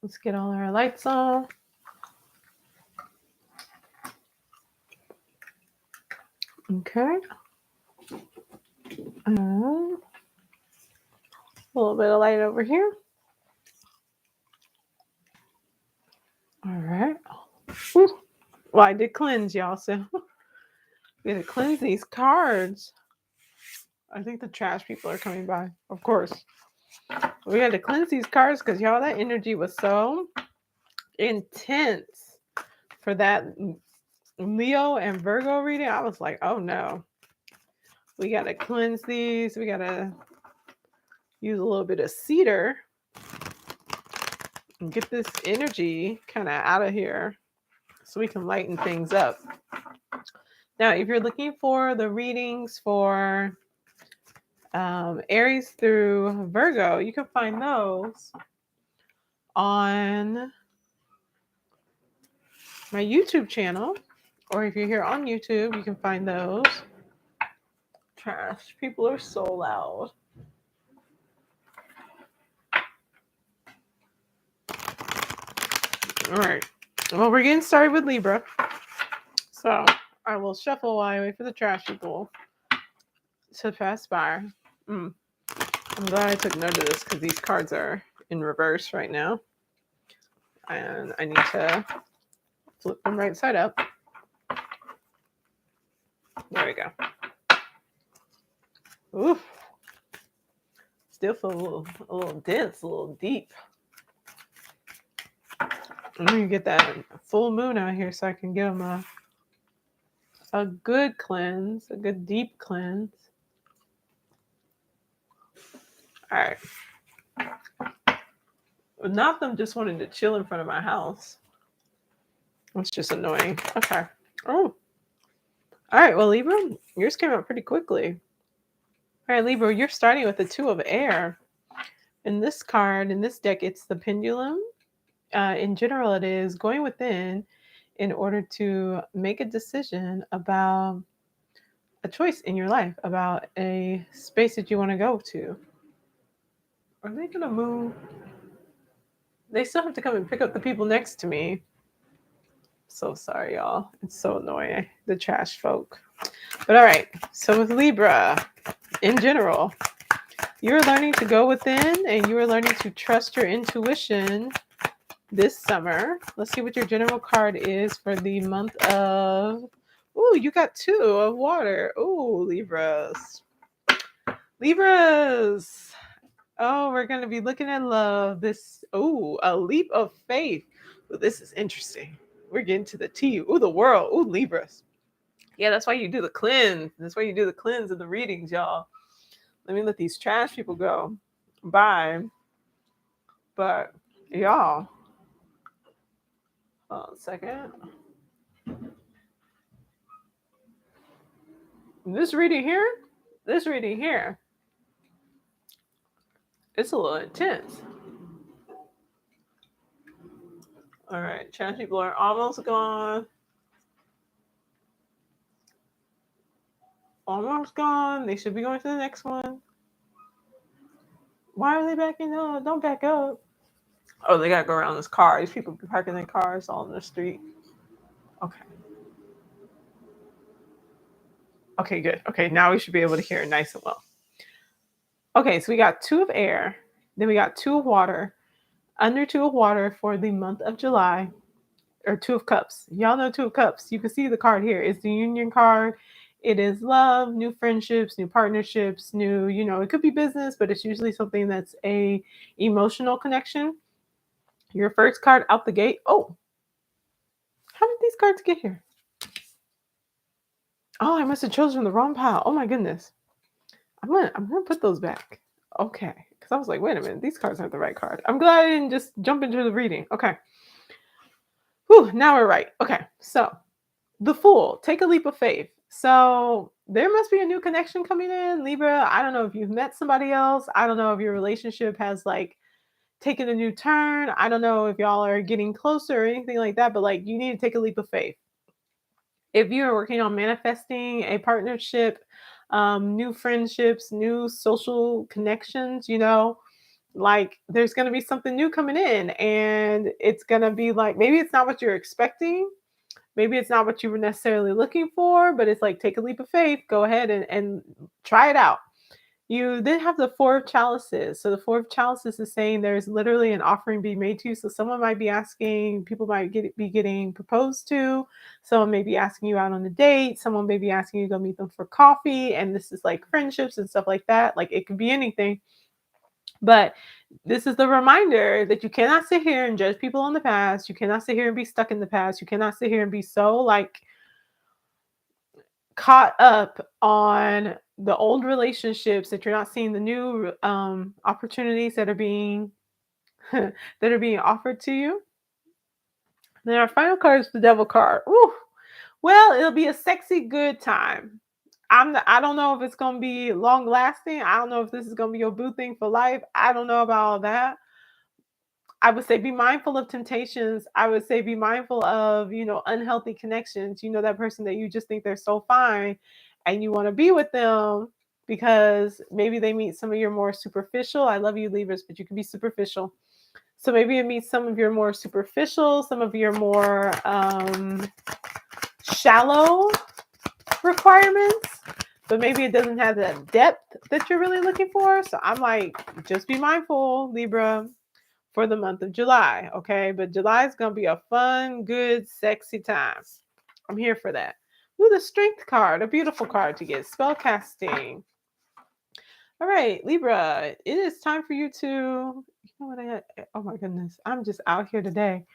Let's get all our lights on. Okay. A little bit of light over here. All right. Whew. Well, I did cleanse y'all, so we gotta cleanse these cards. I think the trash people are coming by, of course. We had to cleanse these cards because y'all, that energy was so intense for that Leo and Virgo reading. I was like, oh no, we gotta cleanse these. We gotta use a little bit of cedar and get this energy kind of out of here so we can lighten things up. Now, if you're looking for the readings for Aries through Virgo, you can find those on my YouTube channel, or if you're here on YouTube, you can find those. Trash. People are so loud. All right. Well, we're getting started with Libra. So I will shuffle while I wait for the trash people to pass by. I'm glad I took note of this because these cards are in reverse right now. And I need to flip them right side up. There we go. Oof. Still feel a little dense, a little deep. I'm going to get that full moon out here so I can give them a good cleanse, a good deep cleanse. All right. Not them just wanting to chill in front of my house. That's just annoying. Okay. Oh. All right. Well, Libra, yours came out pretty quickly. All right, Libra, you're starting with the Two of Air. In this card, in this deck, it's the pendulum. In general, it is going within in order to make a decision about a choice in your life, about a space that you want to go to. Are they going to move? They still have to come and pick up the people next to me. So sorry, y'all. It's so annoying, the trash folk. But all right, so with Libra, in general, you're learning to go within and you are learning to trust your intuition this summer. Let's see what your general card is for the month of... Ooh, you got 2 of water. Ooh, Libras. Libras. Oh, we're going to be looking at love. This, ooh, a leap of faith. Well, this is interesting. We're getting to the T. Ooh, the world. Ooh, Libras. Yeah, that's why you do the cleanse. That's why you do the cleanse of the readings, y'all. Let me let these trash people go. Bye. But, y'all. Hold on a second. This reading here, it's a little intense. All right, trans people are almost gone. Almost gone. They should be going to the next one. Why are they backing up? Don't back up. Oh, they gotta go around this car. These people be parking their cars all in the street. Okay. Okay, good. Okay, now we should be able to hear it nice and well. Okay, so we got 2 of air, then we got 2 of water, under 2 of water for the month of July, or 2 of cups. Y'all know 2 of cups. You can see the card here. It's the union card. It is love, new friendships, new partnerships, new, it could be business, but it's usually something that's a emotional connection. Your first card out the gate. Oh, how did these cards get here? Oh, I must have chosen the wrong pile. Oh my goodness. I'm gonna put those back. Okay. Because I was like, wait a minute, these cards aren't the right card. I'm glad I didn't just jump into the reading. Okay. Whew, now we're right. Okay. So the Fool, take a leap of faith. So there must be a new connection coming in, Libra. I don't know if you've met somebody else. I don't know if your relationship has taken a new turn. I don't know if y'all are getting closer or anything like that, but you need to take a leap of faith. If you are working on manifesting a partnership, new friendships, new social connections, Like there's going to be something new coming in, and it's going to be like maybe it's not what you're expecting. Maybe it's not what you were necessarily looking for, but it's like take a leap of faith, go ahead and try it out. You then have the Four of Chalices. So the Four of Chalices is saying there's literally an offering being made to you. So someone might be asking, people might be getting proposed to. Someone may be asking you out on a date. Someone may be asking you to go meet them for coffee. And this is like friendships and stuff like that. Like it could be anything. But this is the reminder that you cannot sit here and judge people in the past. You cannot sit here and be stuck in the past. You cannot sit here and be so like caught up on the old relationships that you're not seeing the new opportunities that are being that are being offered to you. Then our final card is the Devil card. Ooh, well, it'll be a sexy good time. I don't know if it's gonna be long lasting. I don't know if this is gonna be your boo thing for life. I don't know about all that. I would say be mindful of temptations. I would say be mindful of, unhealthy connections. That person that you just think they're so fine and you want to be with them because maybe they meet some of your more superficial. I love you, Libras, but you can be superficial. So maybe it meets some of your more superficial, some of your more shallow requirements, but maybe it doesn't have that depth that you're really looking for. So I'm like, just be mindful, Libra, for the month of July, okay? But July is going to be a fun, good, sexy time. I'm here for that. Ooh, the Strength card, a beautiful card to get. Spell casting. All right, Libra, it is time for you to, oh my goodness, I'm just out here today.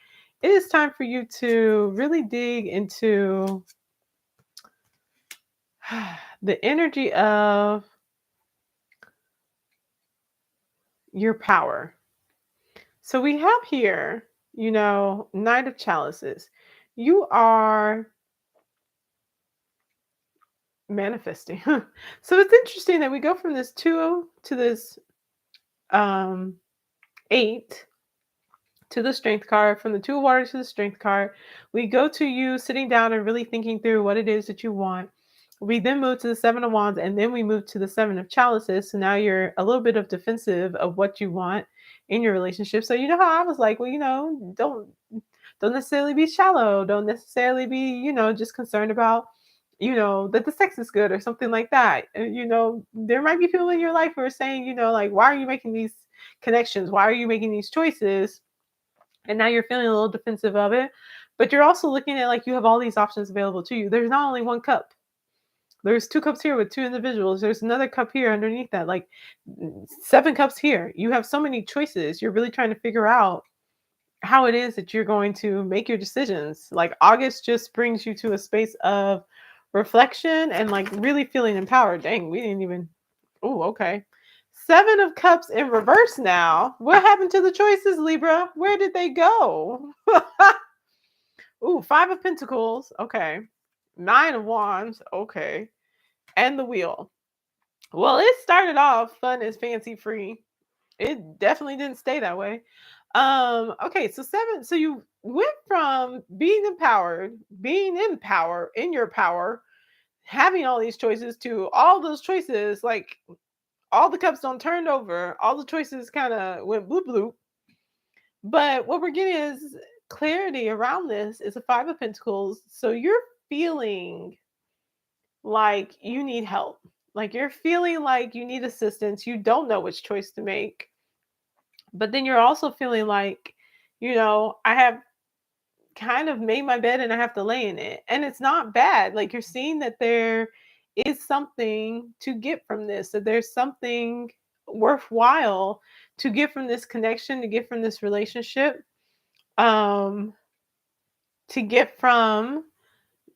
It is time for you to really dig into the energy of your power. So we have here, Knight of Chalices. You are manifesting. So it's interesting that we go from this 2 to this 8 to the Strength card, from the 2 of Water to the Strength card. We go to you sitting down and really thinking through what it is that you want. We then move to the 7 of Wands, and then we move to the 7 of Chalices. So now you're a little bit of defensive of what you want in your relationship. So you know how I was like, well, don't necessarily be shallow. Don't necessarily be, just concerned about, that the sex is good or something like that. And, there might be people in your life who are saying, like, why are you making these connections? Why are you making these choices? And now you're feeling a little defensive of it. But you're also looking at like you have all these options available to you. There's not only one cup. There's 2 cups here with 2 individuals. There's another cup here underneath that, like 7 cups here. You have so many choices. You're really trying to figure out how it is that you're going to make your decisions. Like August just brings you to a space of reflection and like really feeling empowered. Dang, we didn't even. Oh, okay. 7 of Cups in reverse now. What happened to the choices, Libra? Where did they go? Ooh, 5 of Pentacles. Okay. 9 of Wands. Okay. And the Wheel. Well, it started off fun and fancy free. It definitely didn't stay that way. Okay, so 7, so you went from being empowered, being in power, in your power, having all these choices to all those choices, like all the cups don't turned over, all the choices kind of went bloop bloop. But what we're getting is clarity around this is a 5 of Pentacles. So you're feeling like you need help. Like you're feeling like you need assistance. You don't know which choice to make. But then you're also feeling like, I have kind of made my bed and I have to lay in it. And it's not bad. Like you're seeing that there is something to get from this, that there's something worthwhile to get from this connection, to get from this relationship, um, to get from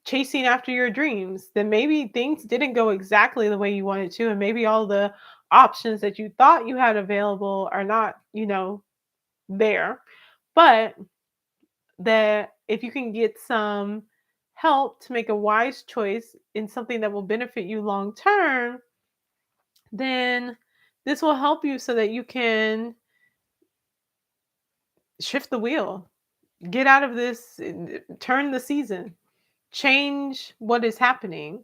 chasing after your dreams. Then maybe things didn't go exactly the way you wanted to, and maybe all the options that you thought you had available are not, there. But that if you can get some help to make a wise choice in something that will benefit you long term, then this will help you so that you can shift the wheel, get out of this, turn the season, change what is happening,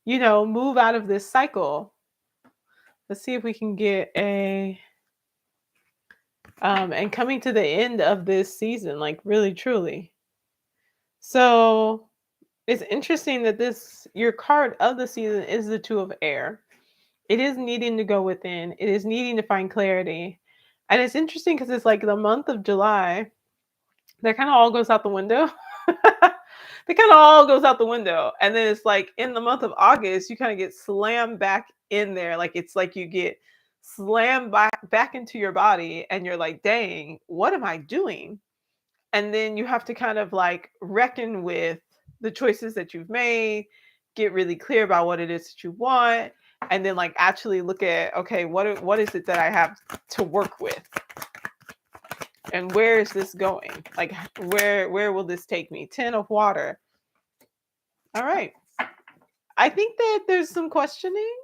move out of this cycle. Let's see if we can get a and coming to the end of this season, like really truly. So it's interesting that your card of the season is the Two of Air. It is needing to go within. It is needing to find clarity. And it's interesting because it's like the month of July, that kind of all goes out the window. That kind of all goes out the window. And then it's like in the month of August, you kind of get slammed back in there. Like it's like you get slammed back into your body and you're like, dang, what am I doing? And then you have to kind of like reckon with the choices that you've made, get really clear about what it is that you want, and then like actually look at, okay, what is it that I have to work with? And where is this going? Like where will this take me? 10 of water. All right. I think that there's some questioning,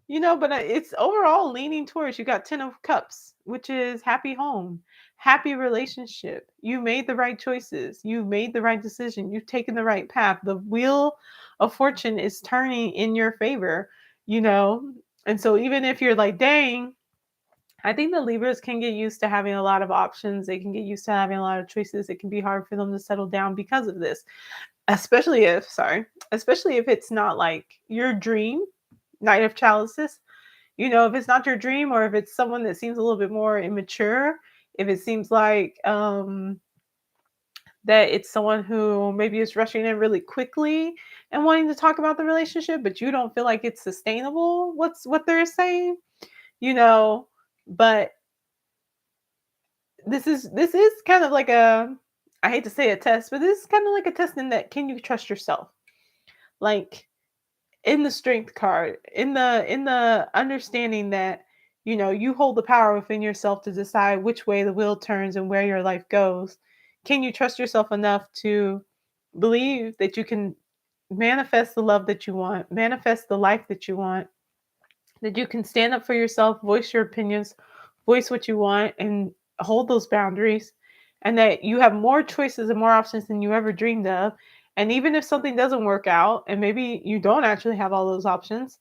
but it's overall leaning towards, you got 10 of cups, which is happy home, happy relationship. You made the right choices. You made the right decision. You've taken the right path. The wheel of fortune is turning in your favor, you know? And so even if you're like, dang, I think the Libras can get used to having a lot of options. They can get used to having a lot of choices. It can be hard for them to settle down because of this, especially if it's not like your dream. Knight of Chalices. If it's not your dream, or if it's someone that seems a little bit more immature, if it seems like that it's someone who maybe is rushing in really quickly and wanting to talk about the relationship, but you don't feel like it's sustainable, what they're saying, but this is kind of like I hate to say a test, but this is kind of like a test in that, can you trust yourself? Like, in the strength card, in the understanding that you hold the power within yourself to decide which way the wheel turns and where your life goes. Can you trust yourself enough to believe that you can manifest the love that you want, manifest the life that you want, that you can stand up for yourself, voice your opinions, voice what you want, and hold those boundaries, and that you have more choices and more options than you ever dreamed of. And even if something doesn't work out, and maybe you don't actually have all those options,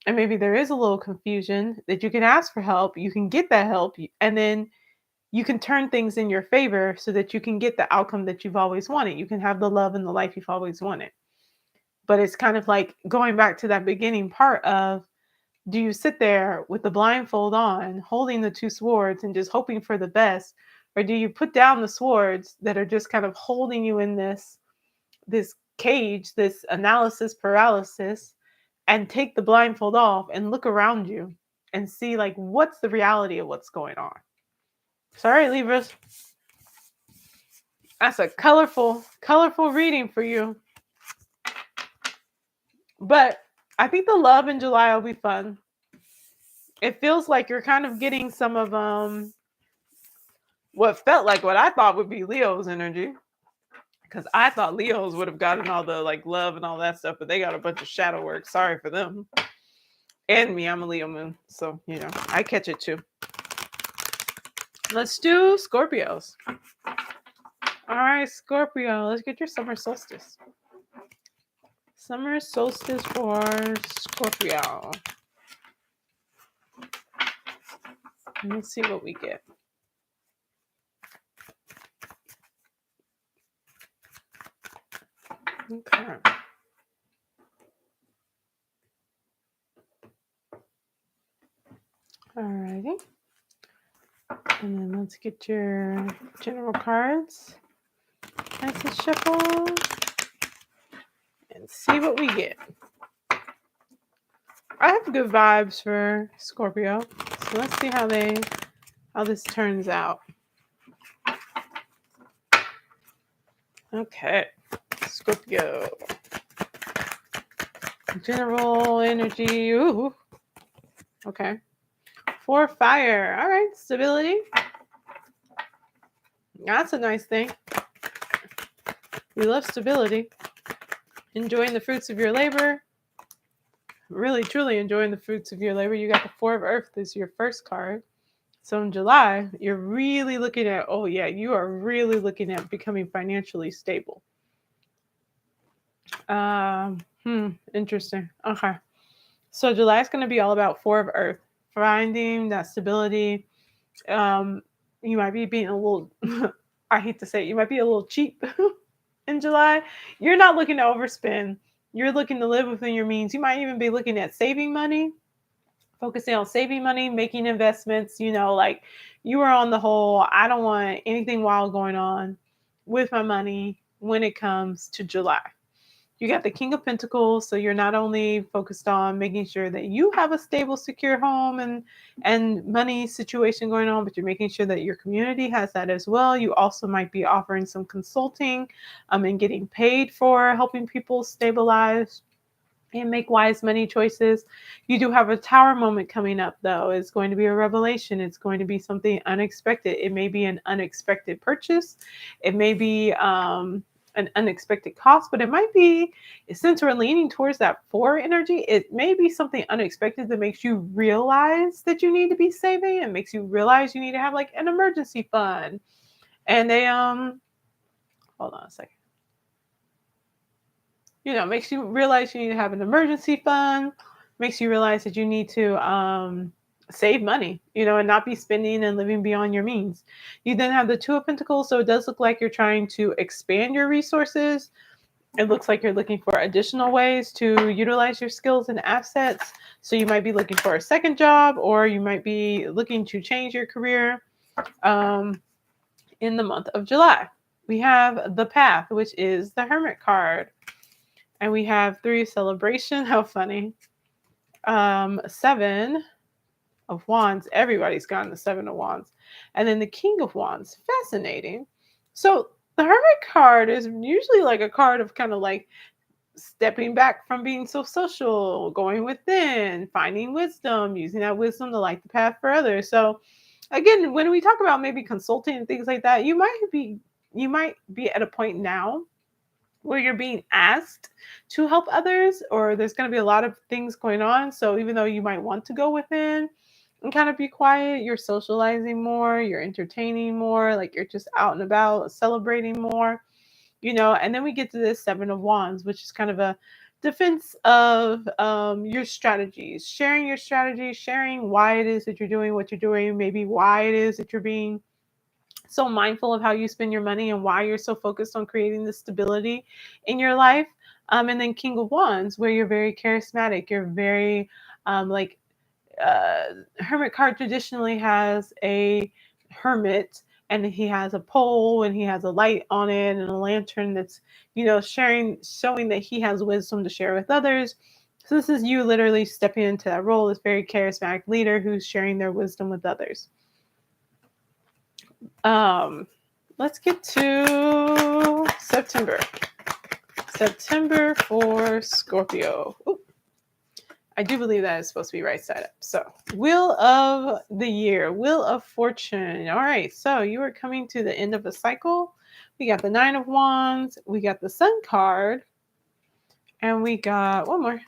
and maybe there is a little confusion, that you can ask for help, you can get that help, and then you can turn things in your favor so that you can get the outcome that you've always wanted. You can have the love and the life you've always wanted. But it's kind of like going back to that beginning part of, do you sit there with the blindfold on, holding the two swords and just hoping for the best? Or do you put down the swords that are just kind of holding you in this cage, this analysis paralysis, and take the blindfold off and look around you and see, like, what's the reality of what's going on? Sorry, Libras. That's a colorful reading for you. But I think the love in July will be fun. It feels like you're kind of getting some of what felt like what I thought would be Leo's energy. Because I thought Leos would have gotten all the like love and all that stuff, but they got a bunch of shadow work. Sorry for them. And me, I'm a Leo moon. So, I catch it too. Let's do Scorpios. All right, Scorpio, let's get your summer solstice. Summer solstice for Scorpio. Let's see what we get. Okay. Alrighty. And then let's get your general cards. Nice and shuffle. And see what we get. I have good vibes for Scorpio. So let's see how this turns out. Okay. Scorpio. General energy. Ooh. Okay. 4 fire. All right. Stability. That's a nice thing. We love stability. Enjoying the fruits of your labor. Really, truly enjoying the fruits of your labor. You got the 4 of Earth as your first card. So in July, you're really looking at, you are really looking at becoming financially stable. Interesting. Okay. So July is going to be all about 4 of Earth, finding that stability, You might be being a little, I hate to say it, you might be a little cheap in July. You're not looking to overspend. You're looking to live within your means. You might even be looking at saving money, focusing on saving money, making investments, like you are on the whole, I don't want anything wild going on with my money when it comes to July. You got the King of Pentacles, so you're not only focused on making sure that you have a stable, secure home and money situation going on, but you're making sure that your community has that as well. You also might be offering some consulting and getting paid for helping people stabilize and make wise money choices. You do have a tower moment coming up, though. It's going to be a revelation. It's going to be something unexpected. It may be an unexpected purchase. It may be an unexpected cost, but it might be, since we're leaning towards that 4 energy, it may be something unexpected that makes you realize that you need to be saving and makes you realize you need to have like an emergency fund. And they, hold on a second. Makes you realize you need to have an emergency fund, makes you realize that you need to save money, and not be spending and living beyond your means. You then have the 2 of Pentacles, so it does look like you're trying to expand your resources. It looks like you're looking for additional ways to utilize your skills and assets. So you might be looking for a second job, or you might be looking to change your career in the month of July. We have the Path, which is the Hermit card. And we have 3 celebration. How funny. 7 of Wands. Everybody's gotten the 7 of Wands. And then the King of Wands. Fascinating. So the Hermit card is usually like a card of kind of like stepping back from being so social, going within, finding wisdom, using that wisdom to light the path for others. So again, when we talk about maybe consulting and things like that, you might be at a point now where you're being asked to help others, or there's going to be a lot of things going on. So even though you might want to go within and kind of be quiet, you're socializing more, you're entertaining more, like you're just out and about celebrating more, and then we get to this 7 of Wands, which is kind of a defense of your strategies, sharing why it is that you're doing what you're doing, maybe why it is that you're being so mindful of how you spend your money and why you're so focused on creating the stability in your life. And then King of Wands, where you're very charismatic. You're very Hermit card traditionally has a hermit, and he has a pole and he has a light on it and a lantern that's, showing that he has wisdom to share with others. So this is you literally stepping into that role, this very charismatic leader who's sharing their wisdom with others. Let's get to September. September for Scorpio. Ooh. I do believe that is supposed to be right side up. So, Wheel of the Year, Wheel of Fortune. All right, so you are coming to the end of a cycle. We got the 9 of Wands, we got the Sun card, and we got one more.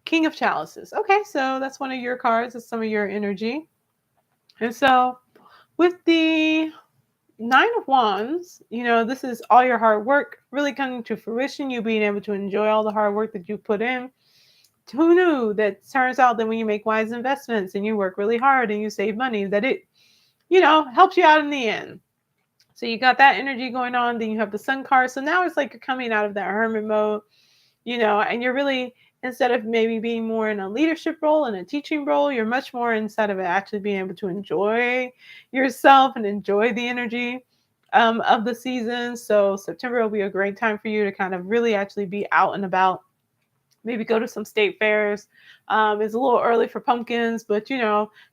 King of Chalices. Okay, so that's one of your cards. That's some of your energy. And so, with the 9 of Wands, this is all your hard work really coming to fruition. You being able to enjoy all the hard work that you put in. Who knew that turns out that when you make wise investments and you work really hard and you save money, that it, helps you out in the end. So you got that energy going on. Then you have the Sun card. So now it's like you're coming out of that hermit mode, and you're really, instead of maybe being more in a leadership role and a teaching role, you're much more inside of it, actually being able to enjoy yourself and enjoy the energy of the season. So September will be a great time for you to kind of really actually be out and about. Maybe go to some state fairs. It's a little early for pumpkins, but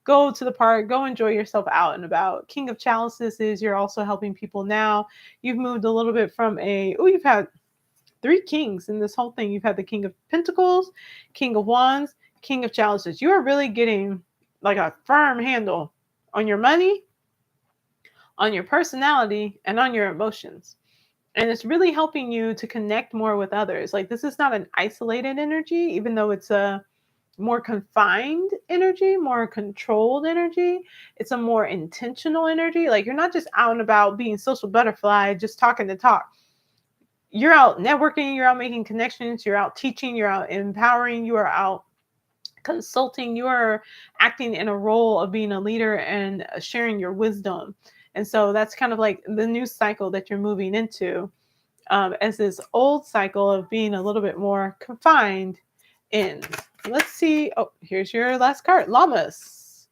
go to the park, go enjoy yourself out and about. King of Chalices is you're also helping people now. You've moved a little bit from you've had 3 kings in this whole thing. You've had the King of Pentacles, King of Wands, King of Chalices. You are really getting like a firm handle on your money, on your personality, and on your emotions. And it's really helping you to connect more with others. Like, this is not an isolated energy, even though it's a more confined energy, more controlled energy. It's a more intentional energy. Like, you're not just out and about being social butterfly, just talking to talk. You're out networking, you're out making connections, you're out teaching, you're out empowering, you are out consulting, you are acting in a role of being a leader and sharing your wisdom. And so that's kind of like the new cycle that you're moving into, as this old cycle of being a little bit more confined in. Let's see. Oh, here's your last card, Llamas.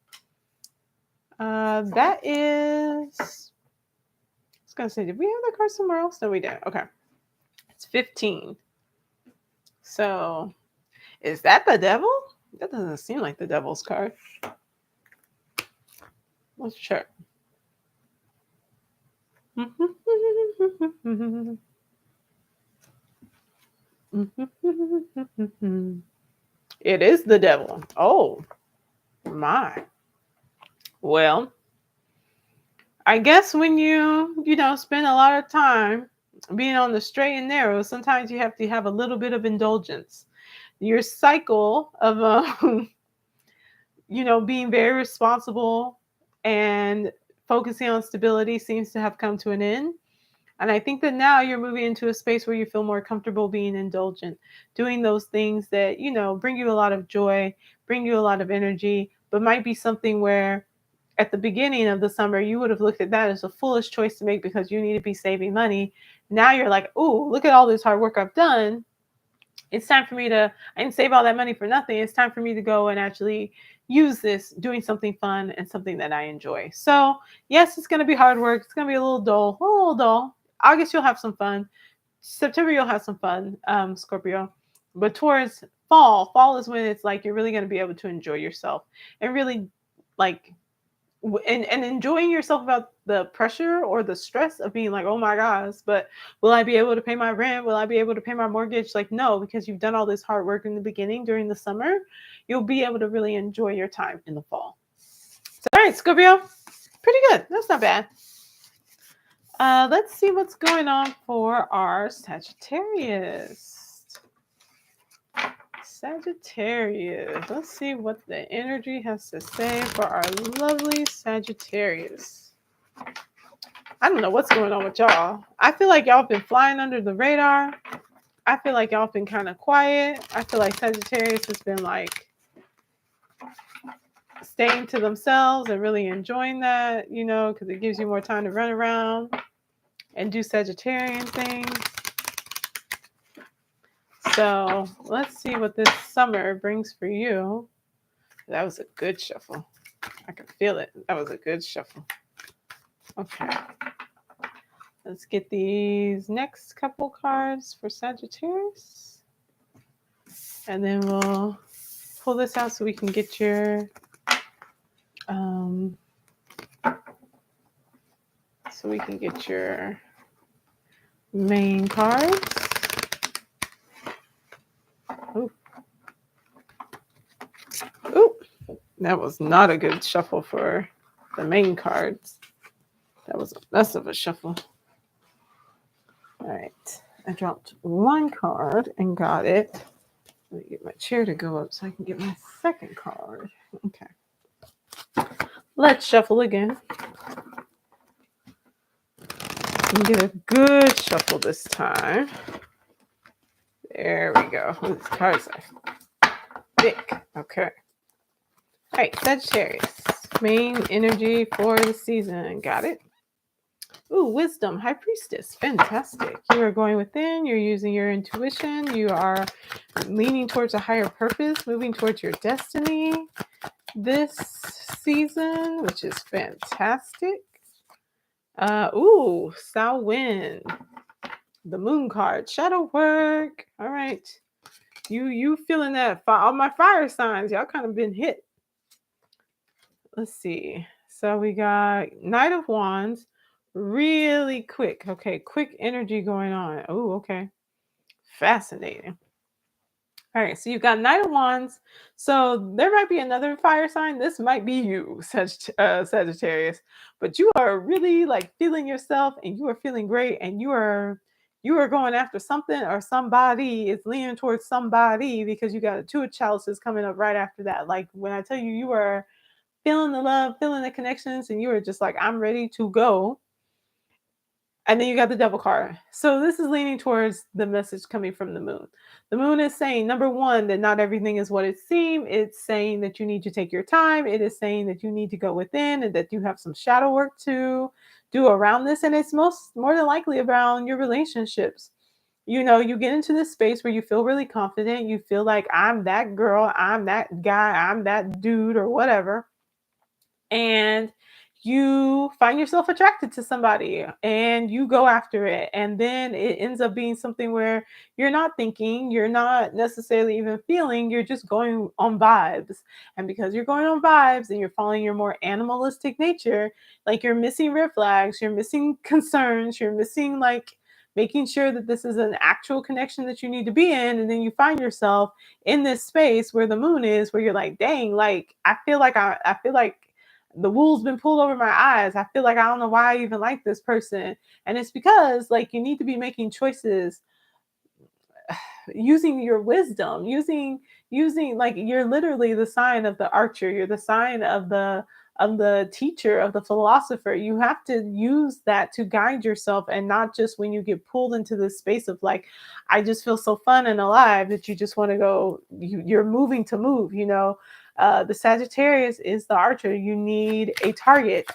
That is, I was going to say, did we have that card somewhere else? No, we didn't. Okay. It's 15. So is that the devil? That doesn't seem like the devil's card. Let's check. It is the devil. Oh, my. Well, I guess when you spend a lot of time being on the straight and narrow, sometimes you have to have a little bit of indulgence. Your cycle of being very responsible and focusing on stability seems to have come to an end. And I think that now you're moving into a space where you feel more comfortable being indulgent, doing those things that, bring you a lot of joy, bring you a lot of energy, but might be something where at the beginning of the summer, you would have looked at that as a foolish choice to make because you need to be saving money. Now you're like, oh, look at all this hard work I've done. It's time for me I didn't save all that money for nothing. It's time for me to go and actually use this doing something fun and something that I enjoy. So yes, it's going to be hard work. It's going to be a little dull. August, you'll have some fun. September, you'll have some fun, Scorpio. But towards fall is when it's like you're really going to be able to enjoy yourself and really like and enjoying yourself without the pressure or the stress of being like, oh my gosh, but will I be able to pay my rent? Will I be able to pay my mortgage? Like, no, because you've done all this hard work in the beginning during the summer, you'll be able to really enjoy your time in the fall. So, all right, Scorpio, pretty good. That's not bad. Let's see what's going on for our Sagittarius. Let's see what the energy has to say for our lovely Sagittarius. I don't know what's going on with y'all. I feel like y'all been flying under the radar. I feel like y'all been kind of quiet. I feel like Sagittarius has been like staying to themselves and really enjoying that, because it gives you more time to run around and do Sagittarian things. So let's see what this summer brings for you. That was a good shuffle. I can feel it. That was a good shuffle. Okay. Let's get these next couple cards for Sagittarius. And then we'll pull this out so we can get your main cards. Ooh, that was not a good shuffle for the main cards. That was a mess of a shuffle. All right, I dropped one card and got it. Let me get my chair to go up so I can get my second card. Okay. Let's shuffle again. And get a good shuffle this time. There we go. Ooh, these cards are thick. Okay. All right, Sagittarius. Main energy for the season. Got it? Ooh, wisdom, high priestess. Fantastic. You are going within. You're using your intuition. You are leaning towards a higher purpose, moving towards your destiny this season, which is fantastic. South wind. The moon card. Shadow work. All right. You feeling that? All my fire signs. Y'all kind of been hit. Let's see. So we got Knight of Wands. Really quick. Okay, quick energy going on. Oh, okay. Fascinating. All right, so you've got Knight of Wands. So there might be another fire sign. This might be you, Sagittarius. But you are really like feeling yourself and you are feeling great and you are going after something or somebody is leaning towards somebody because you got a two of chalices coming up right after that. Like when I tell you, you are feeling the love, feeling the connections, and you are just like, I'm ready to go. And then you got the devil card. So this is leaning towards the message coming from the moon. The moon is saying, number one, that not everything is what it seems. It's saying that you need to take your time. It is saying that you need to go within and that you have some shadow work to do around this. And it's more than likely around your relationships. You know, you get into this space where you feel really confident. You feel like I'm that girl, I'm that guy, I'm that dude, or whatever, and you find yourself attracted to somebody and you go after it, and then it ends up being something where you're not thinking, you're not necessarily even feeling, you're just going on vibes. And because you're going on vibes and you're following your more animalistic nature, like, you're missing red flags, you're missing concerns, you're missing, like, making sure that this is an actual connection that you need to be in. And then you find yourself in this space where the moon is, where you're like, dang, like, I feel like the wool's been pulled over my eyes. I feel like I don't know why I even like this person. And it's because, like, you need to be making choices using your wisdom, using, like, you're literally the sign of the archer, you're the sign of the teacher, of the philosopher. You have to use that to guide yourself, and not just when you get pulled into this space of, like, I just feel so fun and alive, that you just want to go, you're moving to move, you know. The Sagittarius is the archer. You need a target,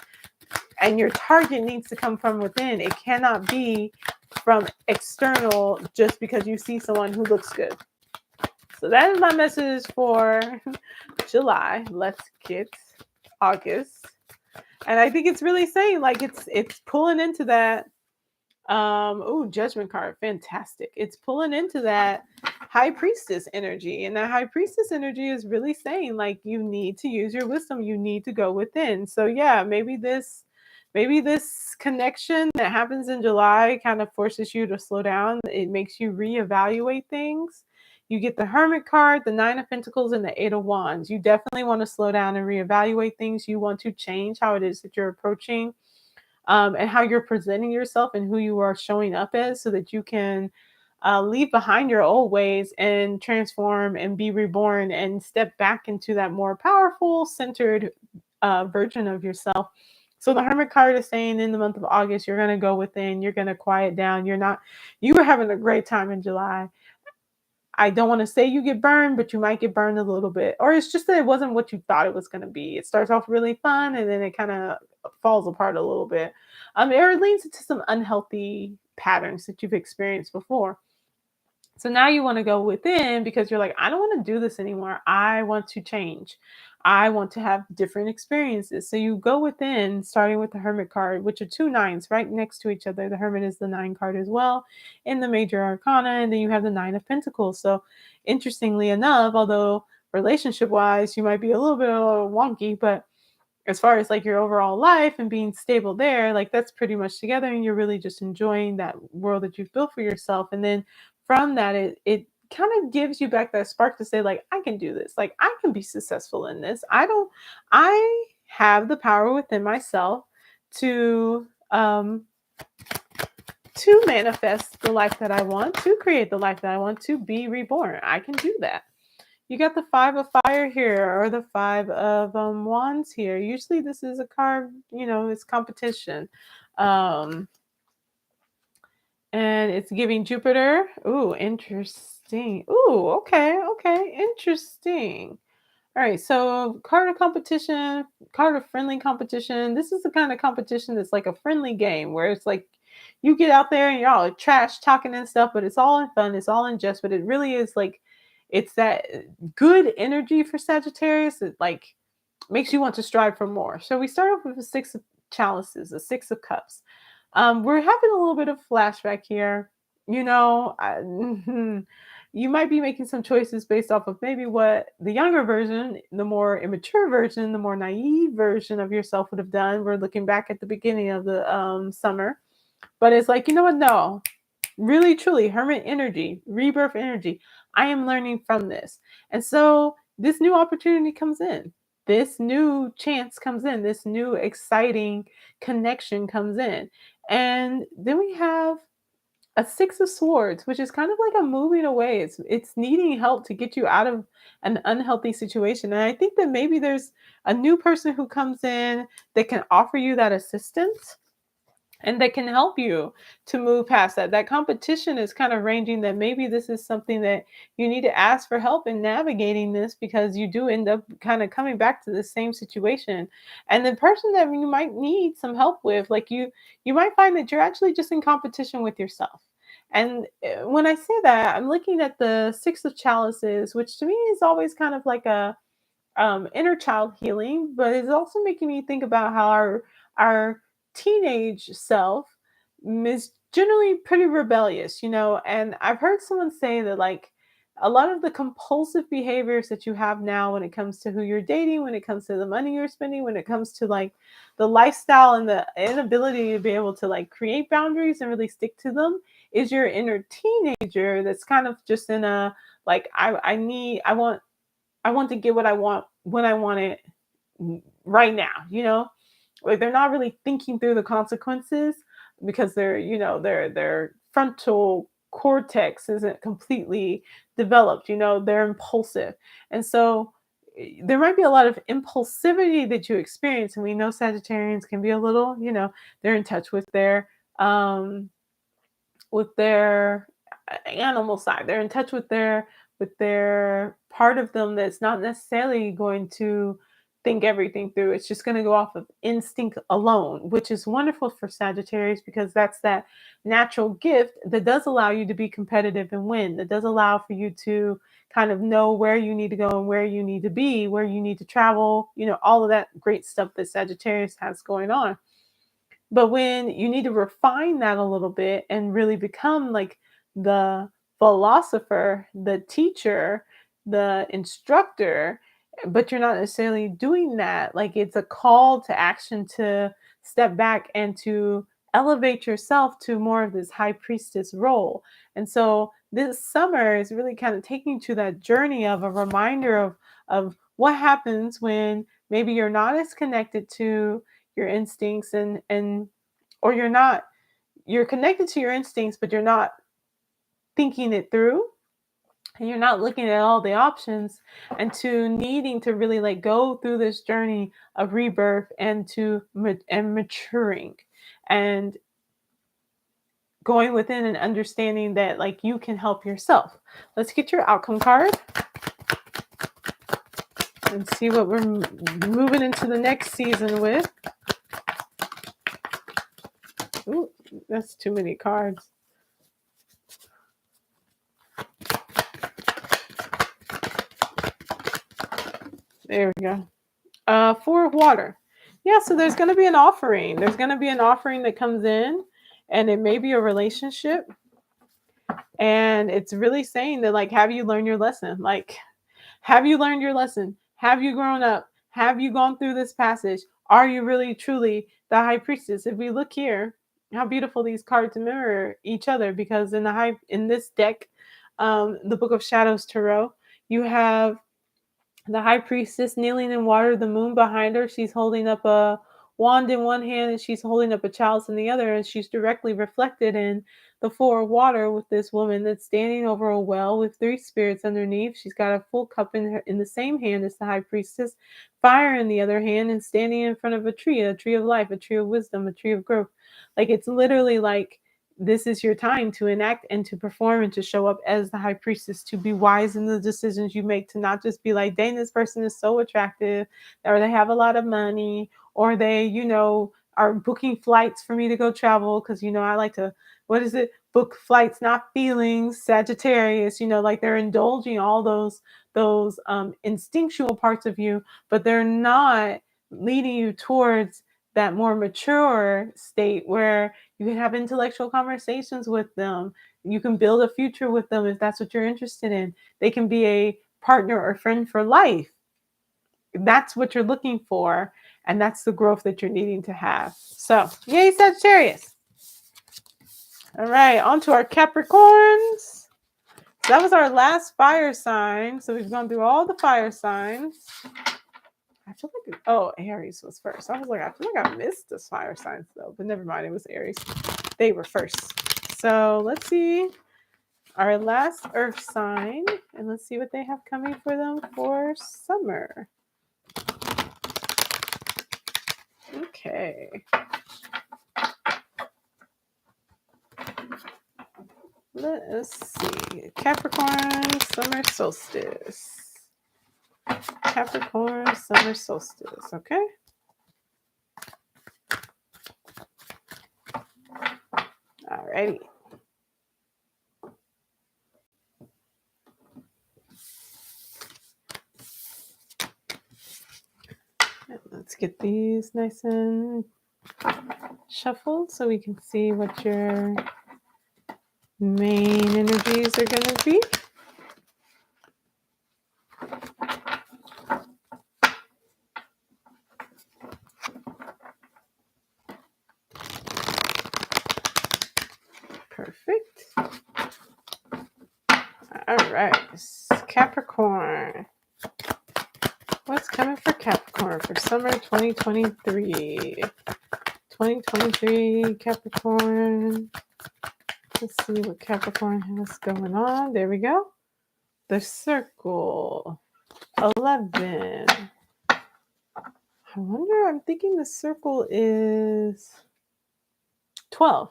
and your target needs to come from within. It cannot be from external just because you see someone who looks good. So that is my message for July. Let's get August. And I think it's really saying, like, it's pulling into that judgment card, fantastic. It's pulling into that high priestess energy, and that high priestess energy is really saying, like, you need to use your wisdom, you need to go within. So yeah, maybe this connection that happens in July kind of forces you to slow down. It makes you reevaluate things. You get the Hermit card, the Nine of Pentacles, and the Eight of Wands. You definitely want to slow down and reevaluate things. You want to change how it is that you're approaching, and how you're presenting yourself and who you are showing up as, so that you can leave behind your old ways and transform and be reborn and step back into that more powerful, centered version of yourself. So the Hermit card is saying, in the month of August, you're going to go within, you're going to quiet down. You were having a great time in July. I don't want to say you get burned, but you might get burned a little bit. Or it's just that it wasn't what you thought it was going to be. It starts off really fun, and then it kind of falls apart a little bit. It leads into some unhealthy patterns that you've experienced before. So now you want to go within, because you're like, I don't want to do this anymore. I want to change. I want to have different experiences. So you go within, starting with the Hermit card, which are two nines right next to each other. The Hermit is the 9 card as well in the major arcana. And then you have the 9 of Pentacles. So interestingly enough, although relationship wise, you might be a little bit wonky, but as far as, like, your overall life and being stable there, like, that's pretty much together, and you're really just enjoying that world that you've built for yourself. And then from that, it kind of gives you back that spark to say, like, I can do this, like, I can be successful in this. I have the power within myself to manifest the life that I want, to create the life that I want, to be reborn. I can do that. You got the 5 of Fire here, or the 5 of Wands here. Usually this is a card, it's competition. And it's giving Jupiter. Ooh, interesting. Ooh, okay, interesting. All right, so card of competition, card of friendly competition. This is the kind of competition that's like a friendly game, where it's like you get out there and you're all trash talking and stuff, but it's all in fun, it's all in jest, but it really is like, it's that good energy for Sagittarius that, like, makes you want to strive for more. So we start off with the 6 of chalices, the 6 of cups. We're having a little bit of flashback here. You might be making some choices based off of maybe what the younger version, the more immature version, the more naive version of yourself would have done. We're looking back at the beginning of the summer, but it's like, you know what? No, really, truly, Hermit energy, rebirth energy. I am learning from this. And so this new opportunity comes in. This new chance comes in. This new exciting connection comes in. And then we have a 6 of Swords, which is kind of like a moving away. It's needing help to get you out of an unhealthy situation. And I think that maybe there's a new person who comes in that can offer you that assistance. and that can help you to move past that. That competition is kind of ranging that maybe this is something that you need to ask for help in navigating this, because you do end up kind of coming back to the same situation. And the person that you might need some help with, like you might find that you're actually just in competition with yourself. And when I say that, I'm looking at the Six of Chalices, which to me is always kind of like a inner child healing, but it's also making me think about how our teenage self is generally pretty rebellious, you know. And I've heard someone say that like a lot of the compulsive behaviors that you have now when it comes to who you're dating, when it comes to the money you're spending, when it comes to like the lifestyle and the inability to be able to like create boundaries and really stick to them, is your inner teenager that's kind of just in a like I want to get what I want when I want it right now, you know? Like they're not really thinking through the consequences because their frontal cortex isn't completely developed, you know, they're impulsive. And so there might be a lot of impulsivity that you experience, and we know Sagittarians can be a little, you know, they're in touch um with their animal side. They're in touch with their part of them that's not necessarily going to think everything through. It's just going to go off of instinct alone, which is wonderful for Sagittarius because that's that natural gift that does allow you to be competitive and win. That does allow for you to kind of know where you need to go and where you need to be, where you need to travel, you know, all of that great stuff that Sagittarius has going on. But when you need to refine that a little bit and really become like the philosopher, the teacher, the instructor, but you're not necessarily doing that, like it's a call to action to step back and to elevate yourself to more of this high priestess role. And so this summer is really kind of taking you to that journey of a reminder of what happens when maybe you're not as connected to your instincts and or you're connected to your instincts but you're not thinking it through and you're not looking at all the options, and to needing to really like go through this journey of rebirth and and maturing and going within and understanding that like you can help yourself. Let's get your outcome card and see what we're moving into the next season with. Ooh, that's too many cards. There we go. For water. Yeah, so there's going to be an offering. There's going to be an offering that comes in, and it may be a relationship. And it's really saying that, like, have you learned your lesson? Like, have you learned your lesson? Have you grown up? Have you gone through this passage? Are you really, truly the high priestess? If we look here, how beautiful these cards mirror each other, because in this deck, the Book of Shadows Tarot, you have the high priestess kneeling in water, the moon behind her. She's holding up a wand in one hand and she's holding up a chalice in the other. And she's directly reflected in the four of water with this woman that's standing over a well with three spirits underneath. She's got a full cup in the same hand as the high priestess, fire in the other hand, and standing in front of a tree of life, a tree of wisdom, a tree of growth. Like it's literally like this is your time to enact and to perform and to show up as the high priestess, to be wise in the decisions you make, to not just be like, dang, this person is so attractive, or they have a lot of money, or they, you know, are booking flights for me to go travel. Cause you know, I like to, what is it? Book flights, not feelings, Sagittarius, you know, like they're indulging all those instinctual parts of you, but they're not leading you towards that more mature state where you can have intellectual conversations with them. You can build a future with them if that's what you're interested in. They can be a partner or friend for life. That's what you're looking for. And that's the growth that you're needing to have. So, yay, Sagittarius. All right, on to our Capricorns. So that was our last fire sign. So we've gone through all the fire signs. I feel like, oh, Aries was first. I was like, I feel like I missed the fire signs though, but never mind. It was Aries. They were first. So let's see our last earth sign and let's see what they have coming for them for summer. Okay. Let us see. Capricorn, summer solstice. Capricorn, summer solstice. Okay. Alrighty. Let's get these nice and shuffled so we can see what your main energies are going to be. Perfect. All right. Capricorn. What's coming for Capricorn for summer 2023? 2023 Capricorn. Let's see what Capricorn has going on. There we go. The circle. 11. I wonder, I'm thinking the circle is 12.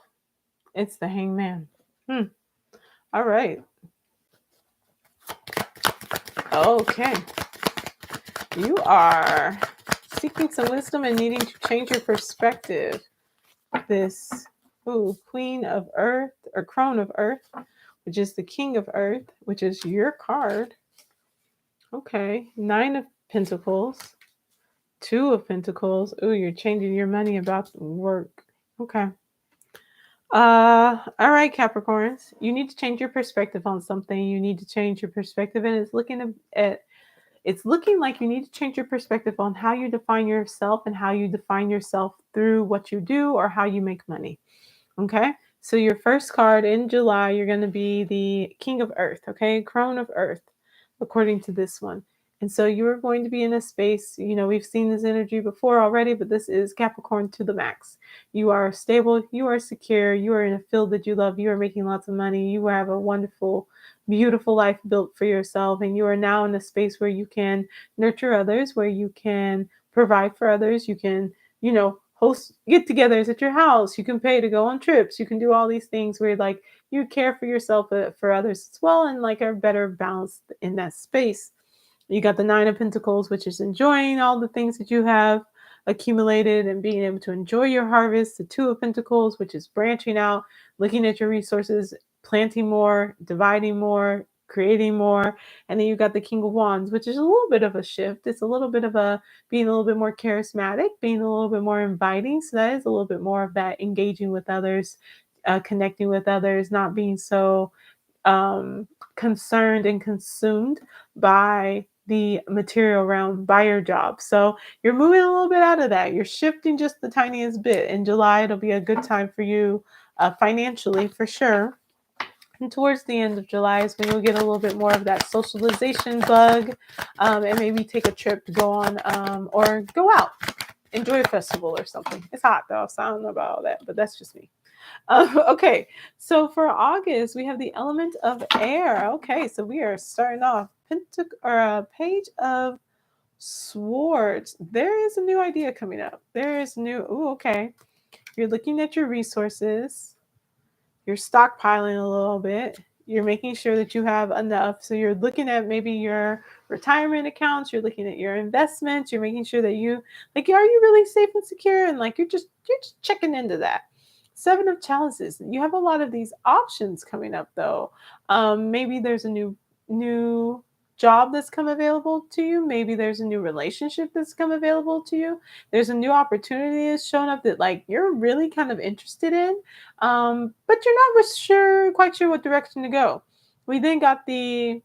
It's the hangman. All right. Okay. You are seeking some wisdom and needing to change your perspective. This Queen of Earth or Crone of Earth, which is the King of Earth, which is your card. Okay. 9 of Pentacles. 2 of Pentacles. You're changing your money about work. Okay. All right, Capricorns. You need to change your perspective on something. You need to change your perspective, and it's looking like you need to change your perspective on how you define yourself and how you define yourself through what you do or how you make money. Okay. So your first card in July, you're going to be the King of Earth. Okay. Crone of Earth, according to this one. And so you're going to be in a space, we've seen this energy before already, but this is Capricorn to the max. You are stable, you are secure, you are in a field that you love, you are making lots of money, you have a wonderful, beautiful life built for yourself, and you are now in a space where you can nurture others, where you can provide for others, you can, host get-togethers at your house, you can pay to go on trips, you can do all these things where you care for yourself, but for others as well, and are better balanced in that space. You got the 9 of Pentacles, which is enjoying all the things that you have accumulated and being able to enjoy your harvest. The 2 of Pentacles, which is branching out, looking at your resources, planting more, dividing more, creating more. And then you got the King of Wands, which is a little bit of a shift. It's a little bit of being a little bit more charismatic, being a little bit more inviting. So that is a little bit more of that engaging with others, connecting with others, not being so concerned and consumed by the material realm, by your job. So you're moving a little bit out of that. You're shifting just the tiniest bit. In July, it'll be a good time for you financially, for sure. And towards the end of July is when you'll get a little bit more of that socialization bug, and maybe take a trip to go on or go out, enjoy a festival or something. It's hot though, so I don't know about all that, but that's just me. Okay, so for August, we have the element of air. Okay, so we are starting off Page of Swords. There is a new idea coming up. There is okay. You're looking at your resources. You're stockpiling a little bit. You're making sure that you have enough. So you're looking at maybe your retirement accounts. You're looking at your investments. You're making sure that you are you really safe and secure? And you're just checking into that. 7 of Chalices. You have a lot of these options coming up, though. Maybe there's a new job that's come available to you. Maybe there's a new relationship that's come available to you. There's a new opportunity that's shown up that you're really kind of interested in, but you're not quite sure what direction to go. We then got the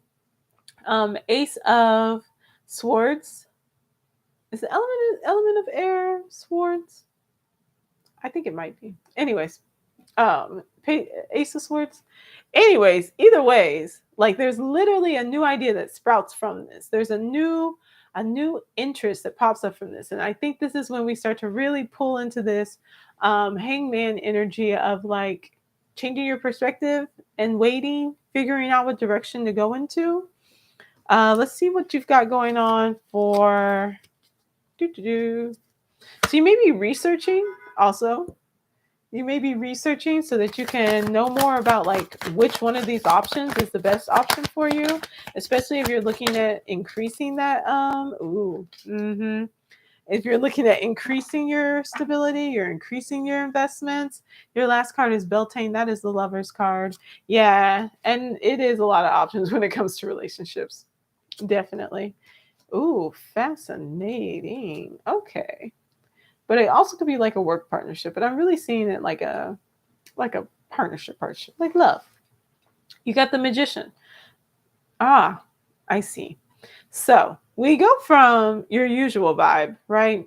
Ace of Swords. Is the element of air swords? I think it might be. Anyways, Ace of Swords. Anyways, either ways, there's literally a new idea that sprouts from this. There's a new interest that pops up from this. And I think this is when we start to really pull into this hangman energy of changing your perspective and waiting, figuring out what direction to go into. Let's see what you've got going on for So you may be researching also. You may be researching so that you can know more about like which one of these options is the best option for you, especially if you're looking at increasing that if you're looking at increasing your stability, you're increasing your investments. Your last card is Beltane. That is the Lover's card. Yeah, and it is a lot of options when it comes to relationships. Definitely. Ooh, fascinating. Okay. But it also could be like a work partnership, but I'm really seeing it like a partnership, like love. You got the Magician. Ah, I see. So we go from your usual vibe, right?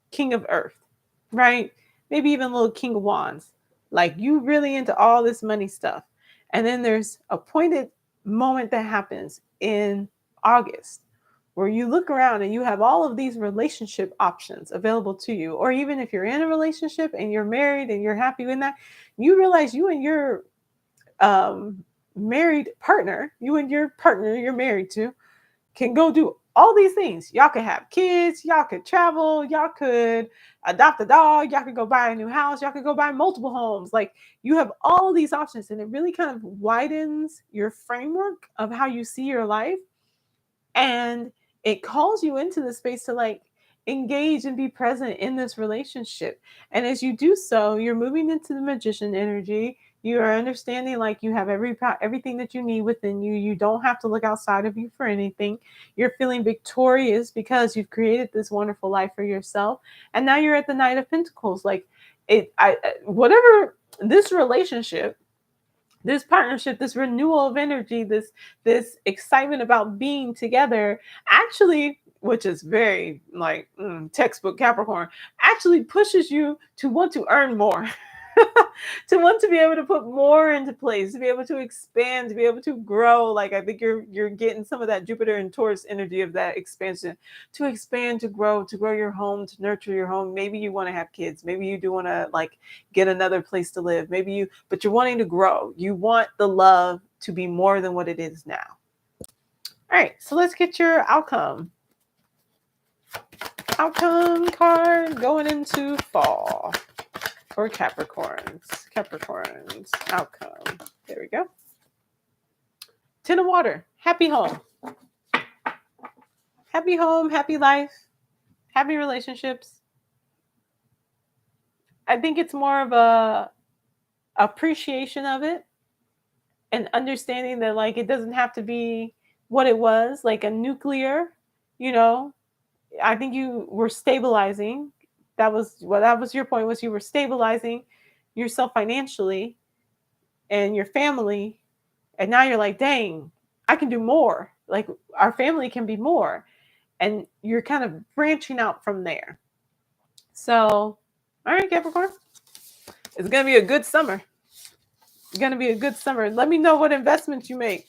King of Earth, right? Maybe even a little King of Wands. Like you really into all this money stuff. And then there's a pointed moment that happens in August where you look around and you have all of these relationship options available to you. Or even if you're in a relationship and you're married and you're happy with that, you realize you and your married partner, you and your partner you're married to, can go do all these things. Y'all could have kids, y'all could travel, y'all could adopt a dog, y'all could go buy a new house, y'all could go buy multiple homes. Like you have all these options, and it really kind of widens your framework of how you see your life. And it calls you into the space to like engage and be present in this relationship. And as you do so, you're moving into the Magician energy. You are understanding like you have everything that you need within you. You don't have to look outside of you for anything. You're feeling victorious because you've created this wonderful life for yourself. And now you're at the Knight of Pentacles. Like whatever this relationship, this partnership, this renewal of energy, this excitement about being together, actually, which is very like textbook Capricorn, actually pushes you to want to earn more. To want to be able to put more into place, to be able to expand, to be able to grow. Like I think you're getting some of that Jupiter and Taurus energy of that expansion, to expand, to grow your home, to nurture your home. Maybe you want to have kids. Maybe you do want to like get another place to live. But you're wanting to grow. You want the love to be more than what it is now. All right, so let's get your outcome. Outcome card going into fall. For Capricorns outcome. There we go. Ten of Water. Happy home. Happy home, happy life, happy relationships. I think it's more of a appreciation of it and understanding that like it doesn't have to be what it was, like a nuclear, I think you were stabilizing. That was your point, was you were stabilizing yourself financially and your family. And now you're like, dang, I can do more. Like our family can be more. And you're kind of branching out from there. So, all right, Capricorn. It's going to be a good summer. It's going to be a good summer. Let me know what investments you make.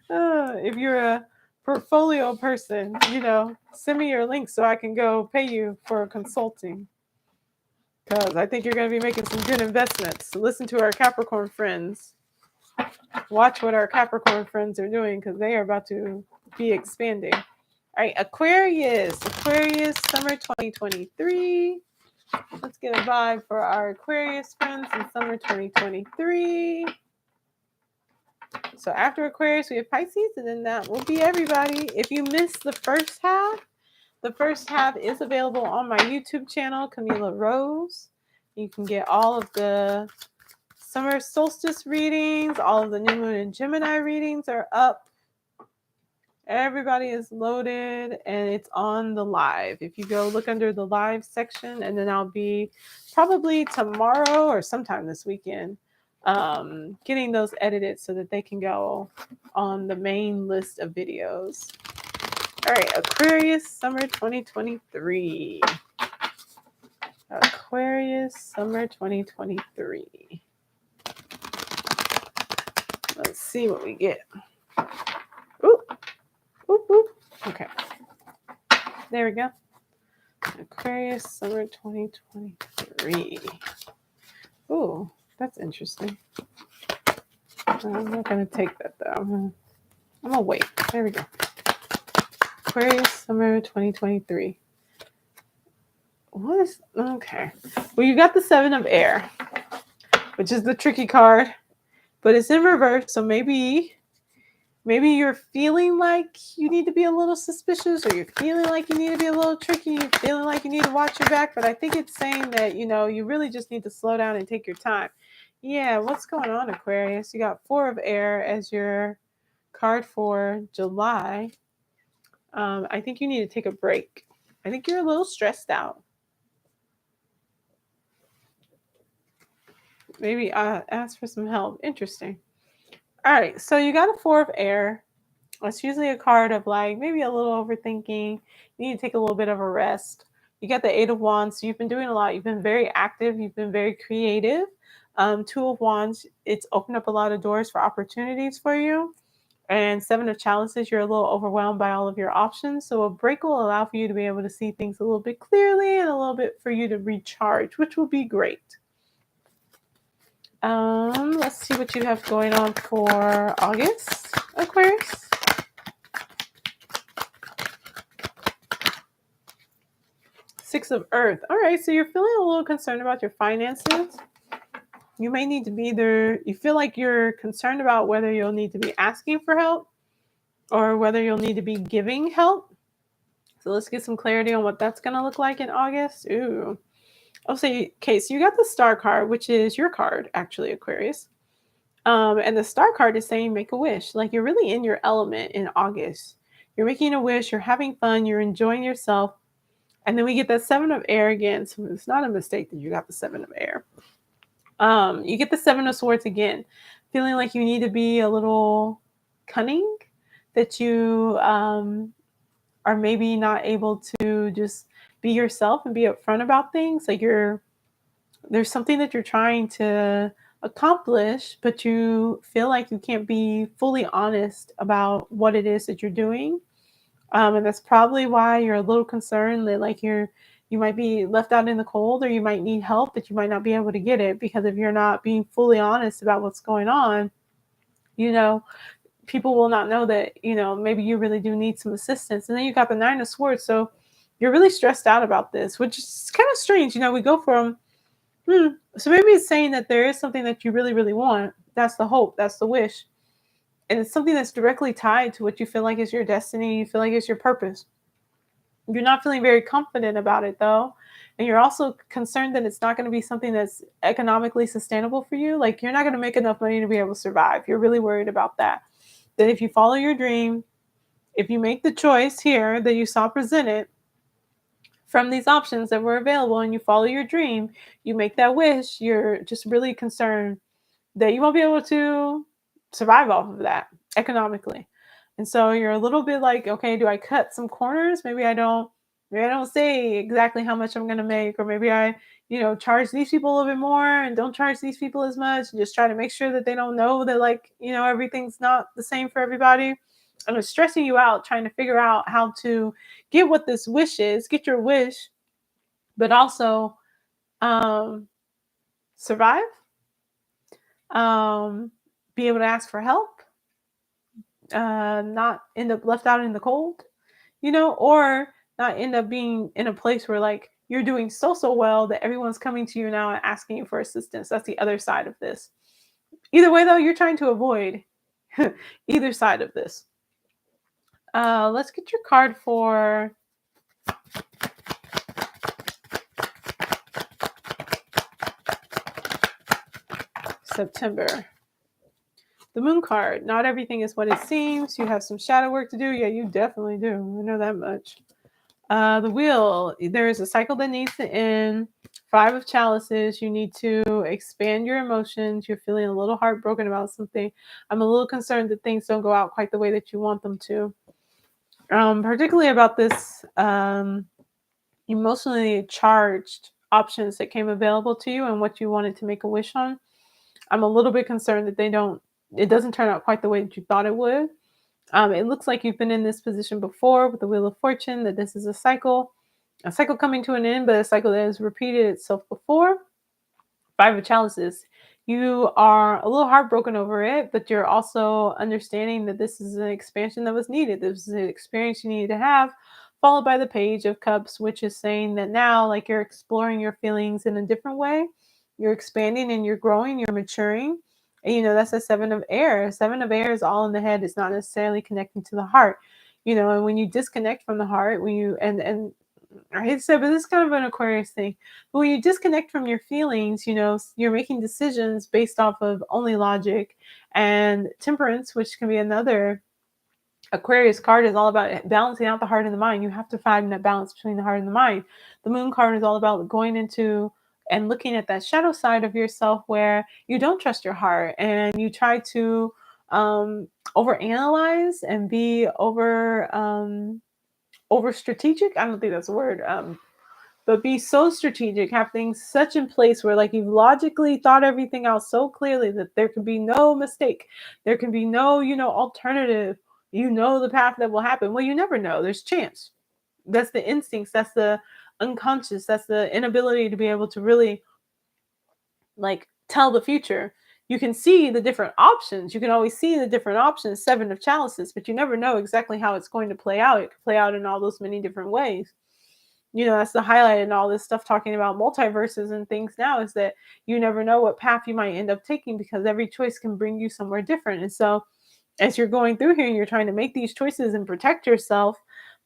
If you're a portfolio person, send me your link so I can go pay you for consulting. Because I think you're going to be making some good investments. So listen to our Capricorn friends. Watch what our Capricorn friends are doing because they are about to be expanding. All right, Aquarius, summer 2023. Let's get a vibe for our Aquarius friends in summer 2023. So after Aquarius, we have Pisces, and then that will be everybody. If you missed the first half is available on my YouTube channel, Camila Rose. You can get all of the summer solstice readings, all of the new moon and Gemini readings are up. Everybody is loaded and it's on the live. If you go look under the live section, and then I'll be probably tomorrow or sometime this weekend getting those edited so that they can go on the main list of videos. All right, Aquarius summer 2023. Aquarius summer 2023. Let's see what we get. Ooh. Ooh, ooh. Okay. There we go. Aquarius summer 2023. Ooh, that's interesting. I'm not going to take that though. I'm going to wait. There we go. Aquarius summer 2023. What is okay? Well, you got the Seven of Air, which is the tricky card, but it's in reverse. So maybe you're feeling like you need to be a little suspicious, or you're feeling like you need to be a little tricky, you're feeling like you need to watch your back. But I think it's saying that, you really just need to slow down and take your time. Yeah, what's going on, Aquarius? You got Four of Air as your card for July. I think you need to take a break. I think you're a little stressed out. Maybe ask for some help. Interesting. All right, so you got a Four of Air. It's usually a card of like maybe a little overthinking. You need to take a little bit of a rest. You got the Eight of Wands. So you've been doing a lot. You've been very active. You've been very creative. Two of Wands. It's opened up a lot of doors for opportunities for you. And Seven of Chalices. You're a little overwhelmed by all of your options. So a break will allow for you to be able to see things a little bit clearly and a little bit for you to recharge, which will be great. Let's see what you have going on for August, Aquarius. Six of Earth. All right, so you're feeling a little concerned about your finances. You may need to be either, you feel like you're concerned about whether you'll need to be asking for help or whether you'll need to be giving help. So let's get some clarity on what that's going to look like in August. Ooh. I'll say, okay, so you got the Star card, which is your card, actually, Aquarius. And the Star card is saying make a wish. Like you're really in your element in August. You're making a wish, you're having fun, you're enjoying yourself. And then we get that Seven of Air again. So it's not a mistake that you got the Seven of Air. You get the Seven of Swords again, feeling like you need to be a little cunning, that you are maybe not able to just be yourself and be upfront about things. Like there's something that you're trying to accomplish, but you feel like you can't be fully honest about what it is that you're doing. And that's probably why you're a little concerned that like you might be left out in the cold, or you might need help, but you might not be able to get it, because if you're not being fully honest about what's going on, people will not know that, maybe you really do need some assistance. And then you got the Nine of Swords. So you're really stressed out about this, which is kind of strange. We go from, so maybe it's saying that there is something that you really, really want. That's the hope. That's the wish. And it's something that's directly tied to what you feel like is your destiny. You feel like it's your purpose. You're not feeling very confident about it, though. And you're also concerned that it's not going to be something that's economically sustainable for you. Like you're not going to make enough money to be able to survive. You're really worried about that. That if you follow your dream, if you make the choice here that you saw presented from these options that were available, and you follow your dream, you make that wish, you're just really concerned that you won't be able to survive off of that economically. And so you're a little bit like, okay, do I cut some corners? Maybe I don't say exactly how much I'm going to make, or maybe I, charge these people a little bit more and don't charge these people as much, and just try to make sure that they don't know that like, everything's not the same for everybody. And it's stressing you out trying to figure out how to get what this wish is, get your wish, but also survive, be able to ask for help, not end up left out in the cold, or not end up being in a place where like you're doing so well that everyone's coming to you now and asking you for assistance. That's the other side of this. Either way, though, you're trying to avoid either side of this. Let's get your card for September. The Moon card. Not everything is what it seems. You have some shadow work to do. Yeah, you definitely do. I know that much. The Wheel. There is a cycle that needs to end. Five of Chalices. You need to expand your emotions. You're feeling a little heartbroken about something. I'm a little concerned that things don't go out quite the way that you want them to. Particularly about this emotionally charged options that came available to you and what you wanted to make a wish on. I'm a little bit concerned that it doesn't turn out quite the way that you thought it would. It looks like you've been in this position before with the Wheel of Fortune, that this is a cycle coming to an end, but a cycle that has repeated itself before. Five of Chalices. You are a little heartbroken over it, but you're also understanding that this is an expansion that was needed. This is an experience you needed to have followed by the Page of Cups, which is saying that now, like, you're exploring your feelings in a different way. You're expanding and you're growing, you're maturing. And, that's a Seven of Air. Seven of Air is all in the head. It's not necessarily connecting to the heart. And when you disconnect from the heart, when you, and I hate to say, but this is kind of an Aquarius thing. But when you disconnect from your feelings, you're making decisions based off of only logic. And Temperance, which can be another Aquarius card, is all about balancing out the heart and the mind. You have to find that balance between the heart and the mind. The Moon card is all about going into and looking at that shadow side of yourself where you don't trust your heart and you try to overanalyze and be over strategic. I don't think that's a word. But be so strategic, have things such in place where, like, you've logically thought everything out so clearly that there can be no mistake. There can be no, alternative, the path that will happen. Well, you never know. There's chance. That's the instincts. That's the unconscious. That's the inability to be able to really, like, tell the future. You can see the different options. You can always see the different options, Seven of Chalices, but you never know exactly how it's going to play out. It could play out in all those many different ways. That's the highlight in all this stuff talking about multiverses and things now, is that you never know what path you might end up taking because every choice can bring you somewhere different. And so as you're going through here and you're trying to make these choices and protect yourself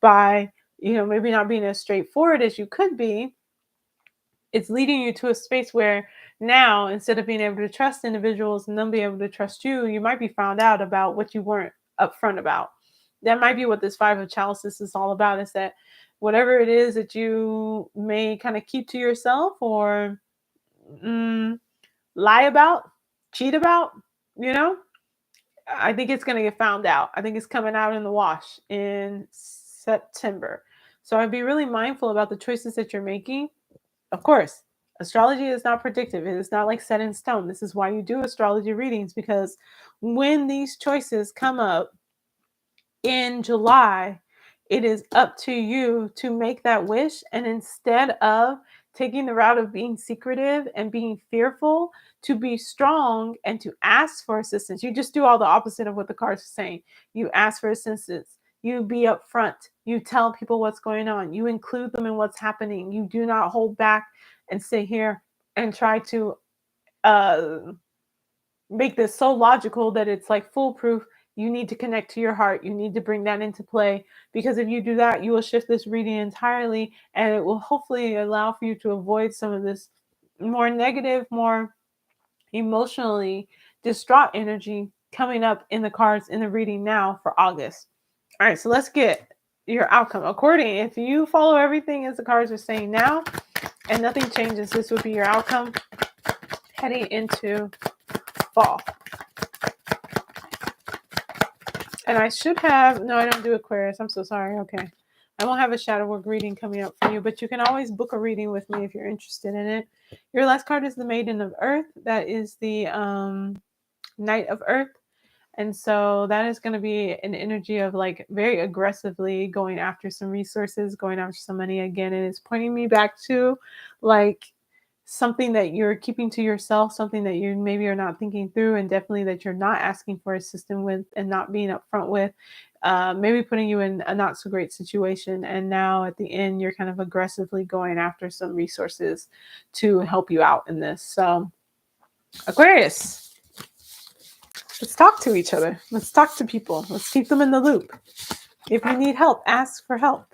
by, maybe not being as straightforward as you could be, it's leading you to a space where now, instead of being able to trust individuals and them be able to trust you, you might be found out about what you weren't upfront about. That might be what this Five of Chalices is all about, is that whatever it is that you may kind of keep to yourself or lie about, cheat about, I think it's going to get found out. I think it's coming out in the wash in September. So I'd be really mindful about the choices that you're making. Of course, astrology is not predictive. It is not like set in stone. This is why you do astrology readings, because when these choices come up in July, it is up to you to make that wish. And instead of taking the route of being secretive and being fearful, to be strong and to ask for assistance. You just do all the opposite of what the cards are saying. You ask for assistance. You be upfront. You tell people what's going on. You include them in what's happening. You do not hold back and sit here and try to make this so logical that it's like foolproof. You need to connect to your heart. You need to bring that into play, because if you do that, you will shift this reading entirely, and it will hopefully allow for you to avoid some of this more negative, more emotionally distraught energy coming up in the cards in the reading now for August. All right, so let's get your outcome. According, if you follow everything as the cards are saying now and nothing changes, this would be your outcome heading into fall. And I should have, no, I don't do Aquarius. I'm so sorry. Okay. I won't have a shadow work reading coming up for you, but you can always book a reading with me if you're interested in it. Your last card is the Maiden of Earth. That is the Knight of Earth. And so that is going to be an energy of, like, very aggressively going after some resources, going after some money again. And it's pointing me back to, like, something that you're keeping to yourself, something that you maybe are not thinking through, and definitely that you're not asking for assistance with and not being upfront with, maybe putting you in a not so great situation. And now at the end, you're kind of aggressively going after some resources to help you out in this. So Aquarius, let's talk to each other. Let's talk to people. Let's keep them in the loop. If you need help, ask for help.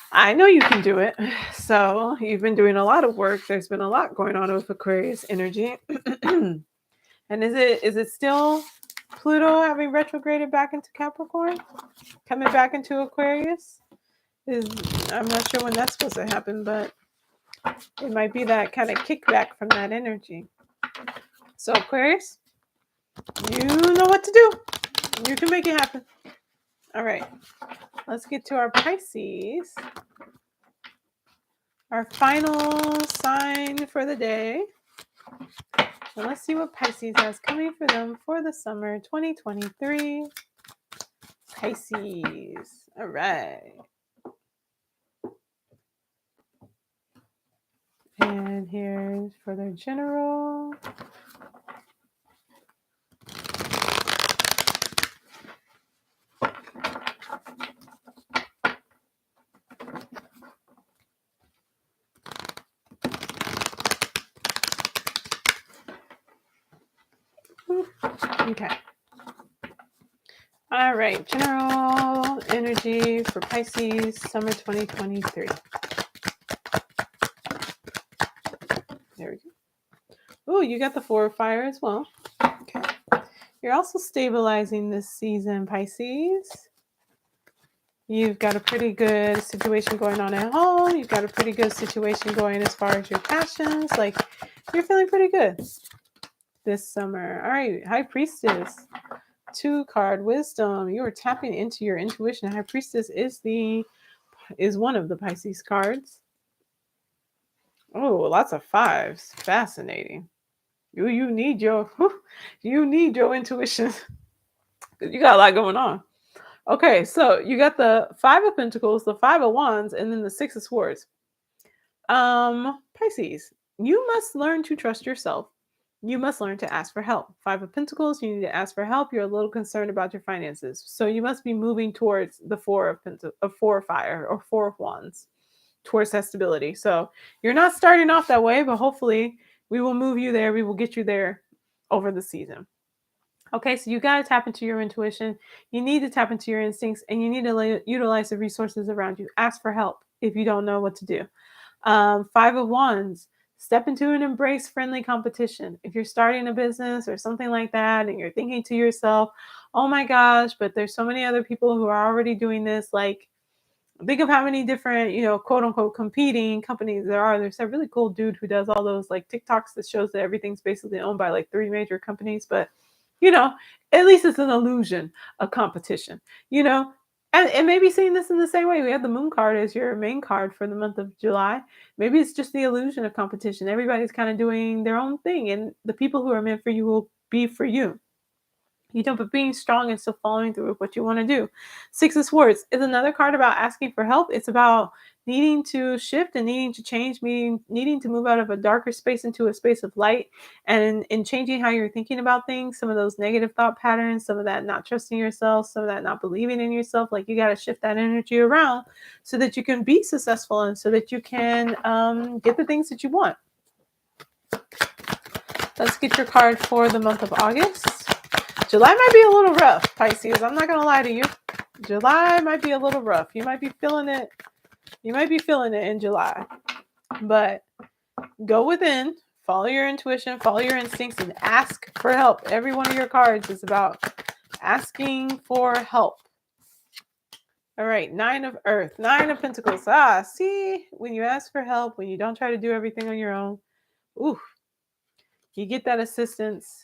I know you can do it. So you've been doing a lot of work. There's been a lot going on with Aquarius energy. And is it still Pluto having retrograded back into Capricorn? Coming back into Aquarius? I'm not sure when that's supposed to happen, but it might be that kind of kickback from that energy. So Aquarius, you know what to do. You can make it happen. All right. Let's get to our Pisces. Our final sign for the day. So let's see what Pisces has coming for them for the summer 2023. Pisces. All right. And here's for their general. Okay. All right. General energy for Pisces, summer 2023. There we go. Oh, you got the 4 of fire as well. Okay. You're also stabilizing this season, Pisces. You've got a pretty good situation going on at home. You've got a pretty good situation going as far as your passions. Like, you're feeling pretty good this summer. All right, High Priestess, 2 card wisdom. You are tapping into your intuition. High Priestess is one of the Pisces cards. Oh, lots of 5s. Fascinating. You need your intuition. You got a lot going on. Okay, so you got the 5 of Pentacles, the 5 of Wands, and then the 6 of Swords. Pisces, you must learn to trust yourself. You must learn to ask for help. 5 of Pentacles, you need to ask for help. You're a little concerned about your finances. So you must be moving towards the 4 of fire or 4 of Wands, towards that stability. So you're not starting off that way, but hopefully we will move you there. We will get you there over the season. Okay, so you got to tap into your intuition. You need to tap into your instincts, and you need to utilize the resources around you. Ask for help if you don't know what to do. 5 of Wands, step into and embrace friendly competition. If you're starting a business or something like that, and you're thinking to yourself, oh my gosh, but there's so many other people who are already doing this. Like, think of how many different, quote unquote, competing companies there are. There's a really cool dude who does all those like TikToks that shows that everything's basically owned by like 3 major companies. But, at least it's an illusion of competition, and maybe seeing this in the same way. We have the moon card as your main card for the month of July. Maybe it's just the illusion of competition. Everybody's kind of doing their own thing, and the people who are meant for you will be for you. But being strong and still following through with what you want to do. 6 of Swords is another card about asking for help. It's about needing to shift and needing to change, needing to move out of a darker space into a space of light, and in changing how you're thinking about things. Some of those negative thought patterns, some of that not trusting yourself, some of that not believing in yourself. Like, you got to shift that energy around so that you can be successful and so that you can get the things that you want. Let's get your card for the month of August. July might be a little rough, Pisces. I'm not going to lie to you. July might be a little rough. You might be feeling it. You might be feeling it in July. But go within, follow your intuition, follow your instincts, and ask for help. Every one of your cards is about asking for help. All right, 9 of Earth, 9 of Pentacles. See, when you ask for help, when you don't try to do everything on your own, you get that assistance.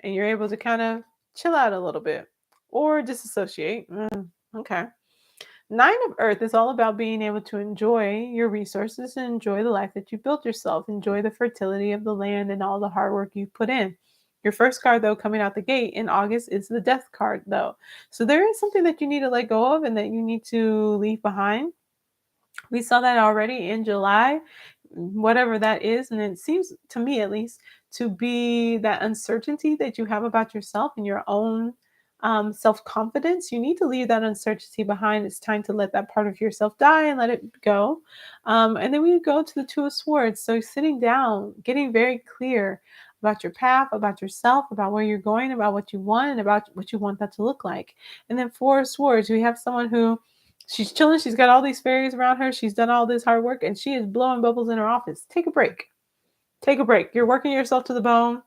And you're able to kind of chill out a little bit or disassociate. Okay. 9 of Earth is all about being able to enjoy your resources and enjoy the life that you built yourself. Enjoy the fertility of the land and all the hard work you've put in. Your first card, though, coming out the gate in August is the Death card, though. So there is something that you need to let go of and that you need to leave behind. We saw that already in July, whatever that is. And it seems, to me at least, to be that uncertainty that you have about yourself and your own self-confidence. You need to leave that uncertainty behind. It's time to let that part of yourself die and let it go. And then we go to the 2 of Swords. So sitting down, getting very clear about your path, about yourself, about where you're going, about what you want, and about what you want that to look like. And then 4 of Swords, we have someone who she's chilling. She's got all these fairies around her. She's done all this hard work and she is blowing bubbles in her office. Take a break. Take a break. You're working yourself to the bone.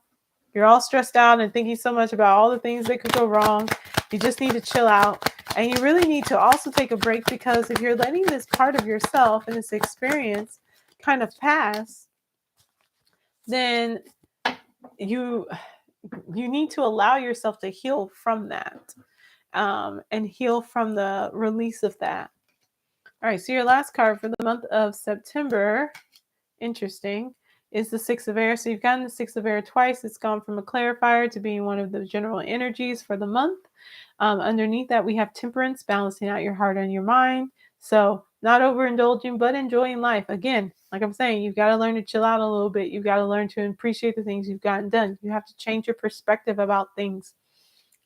You're all stressed out and thinking so much about all the things that could go wrong. You just need to chill out. And you really need to also take a break, because if you're letting this part of yourself and this experience kind of pass, then you need to allow yourself to heal from that. And heal from the release of that. All right, so your last card for the month of September, interesting, is the 6 of Air. So you've gotten the 6 of Air twice. It's gone from a clarifier to being one of the general energies for the month. Underneath that, we have Temperance, balancing out your heart and your mind. So not overindulging, but enjoying life. Again, like I'm saying, you've got to learn to chill out a little bit. You've got to learn to appreciate the things you've gotten done. You have to change your perspective about things.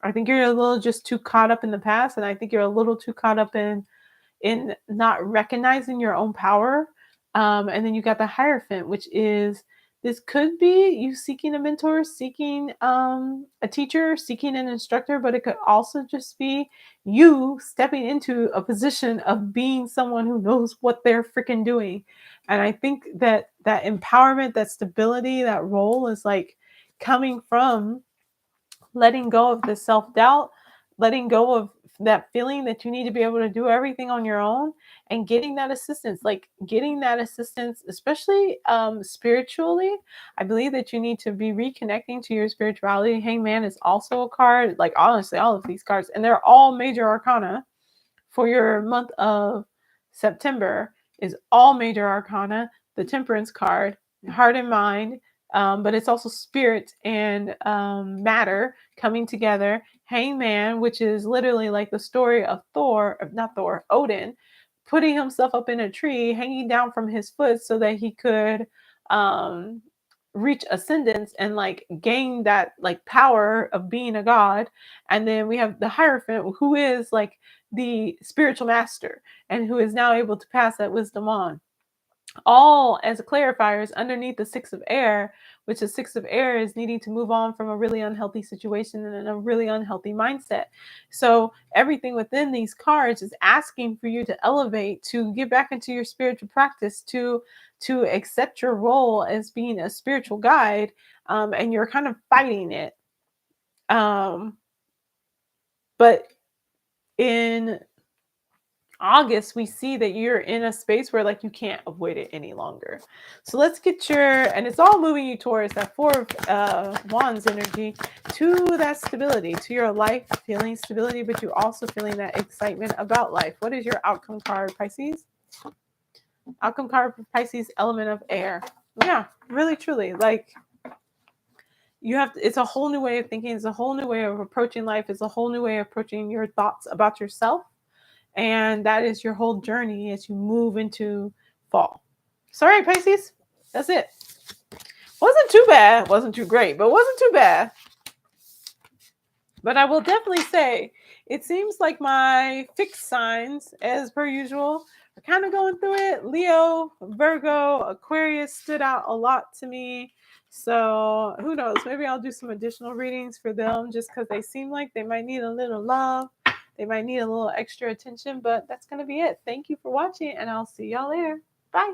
I think you're a little just too caught up in the past, and I think you're a little too caught up in not recognizing your own power. And then you got the Hierophant, which is This could be you seeking a mentor, seeking a teacher, seeking an instructor, but it could also just be you stepping into a position of being someone who knows what they're freaking doing. And I think that that empowerment, that stability, that role is like coming from letting go of the self-doubt, letting go of that feeling that you need to be able to do everything on your own, and getting that assistance, like getting that assistance, especially spiritually. I believe that you need to be reconnecting to your spirituality. Hangman is also a card, like honestly, all of these cards, and they're all major arcana for your month of September, is all major arcana. The temperance card, heart and mind, but it's also spirit and matter coming together. Hangman, which is literally like the story of Odin, putting himself up in a tree, hanging down from his foot so that he could um, reach ascendance and like gain that like power of being a god. And then we have the Hierophant, who is like the spiritual master and who is now able to pass that wisdom on, all as clarifiers underneath the Six of Air, which the Six of Air is needing to move on from a really unhealthy situation and a really unhealthy mindset. So everything within these cards is asking for you to elevate, to get back into your spiritual practice, to accept your role as being a spiritual guide, and you're kind of fighting it. But in August, we see that you're in a space where like you can't avoid it any longer. So let's get and it's all moving you towards that Four of Wands energy, to that stability, to your life, feeling stability, but you also feeling that excitement about life. What is your outcome card, Pisces? Outcome card for Pisces, element of air. Yeah, really, truly. Like you have to, it's a whole new way of thinking. It's a whole new way of approaching life. It's a whole new way of approaching your thoughts about yourself. And that is your whole journey as you move into fall. So, all right, Pisces, that's it. Wasn't too bad. Wasn't too great, but wasn't too bad. But I will definitely say it seems like my fixed signs, as per usual, are kind of going through it. Leo, Virgo, Aquarius stood out a lot to me. So who knows? Maybe I'll do some additional readings for them just because they seem like they might need a little love. They might need a little extra attention, but that's going to be it. Thank you for watching, and I'll see y'all later. Bye.